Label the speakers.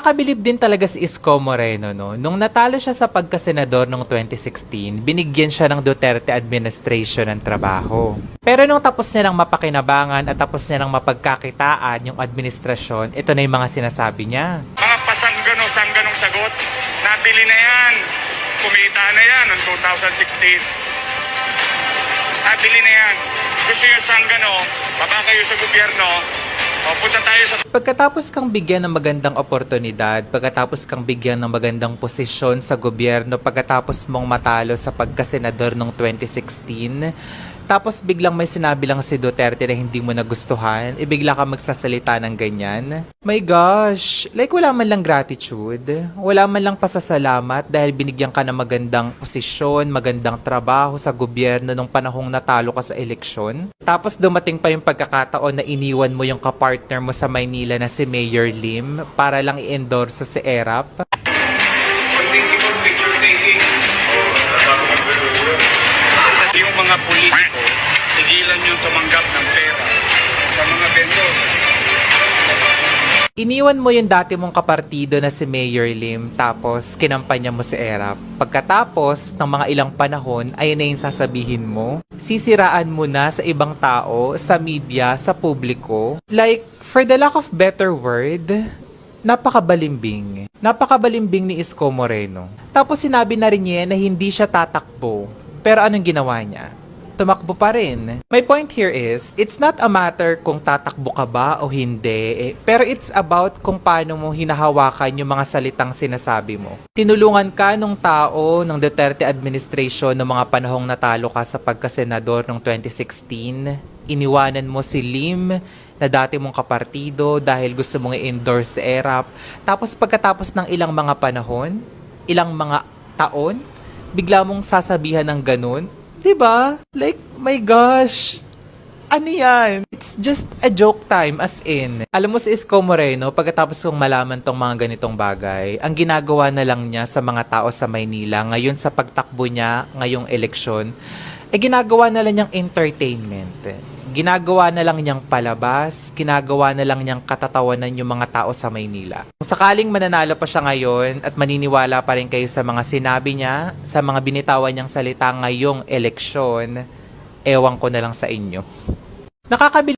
Speaker 1: Nakakabilib din talaga si Isko Moreno, no? Nung natalo siya sa pagkasenador noong 2016, binigyan siya ng Duterte administration ng trabaho. Pero nung tapos niya ng mapakinabangan at tapos niya ng mapagkakitaan yung administrasyon, ito na yung mga sinasabi niya.
Speaker 2: Mga pasangganong sagot, nabili na yan. Kumita na yan noong 2016. Nabili na yan. Gusto yung sanggano, baba kayo sa gobyerno, o punta tayo sa...
Speaker 1: Pagkatapos kang bigyan ng magandang oportunidad, pagkatapos kang bigyan ng magandang posisyon sa gobyerno, pagkatapos mong matalo sa pagkasenador noong 2016, tapos biglang may sinabi lang si Duterte na hindi mo nagustuhan, bigla ka magsasalita ng ganyan. My gosh, like wala man lang gratitude, wala man lang pasasalamat dahil binigyan ka ng magandang posisyon, magandang trabaho sa gobyerno nung panahong natalo ka sa eleksyon. Tapos dumating pa yung pagkakataon na iniwan mo yung kapartner mo sa Maynila na si Mayor Lim para lang i-endorso si ERAP.
Speaker 2: Yung mga politiko, tigilan yung tumanggap ng pera sa mga vendor.
Speaker 1: Iniwan mo yung dati mong kapartido na si Mayor Lim tapos kinampanya mo si ERAP. Pagkatapos ng mga ilang panahon, ayun na yung sasabihin mo. Sisiraan mo na sa ibang tao, sa media, sa publiko. Like, for the lack of better word, napakabalimbing. Napakabalimbing ni Isko Moreno. Tapos sinabi na rin niya na hindi siya tatakbo. Pero anong ginawa niya? Tumakbo pa rin. My point here is, it's not a matter kung tatakbo ka ba o hindi, pero it's about kung paano mo hinahawakan yung mga salitang sinasabi mo. Tinulungan ka nung tao ng Duterte administration ng mga panahong natalo ka sa pagkasenador noong 2016. Iniwanan mo si Lim na dati mong kapartido dahil gusto mong i-endorse si ERAP. Tapos pagkatapos ng ilang mga panahon, ilang mga taon, bigla mong sasabihan ng ganun. Diba? Like, my gosh. Ano yan? It's just a joke time, as in. Alam mo si Isko Moreno, pagkatapos kong malaman tong mga ganitong bagay, ang ginagawa na lang niya sa mga tao sa Maynila, ngayon sa pagtakbo niya, ngayong eleksyon, ginagawa na lang niyang entertainment. Ginagawa na lang niyang palabas, ginagawa na lang niyang katatawanan yung mga tao sa Maynila. Kung sakaling mananalo pa siya ngayon at maniniwala pa rin kayo sa mga sinabi niya, sa mga binitawan niyang salita ngayong eleksyon, ewan ko na lang sa inyo. Nakakabili...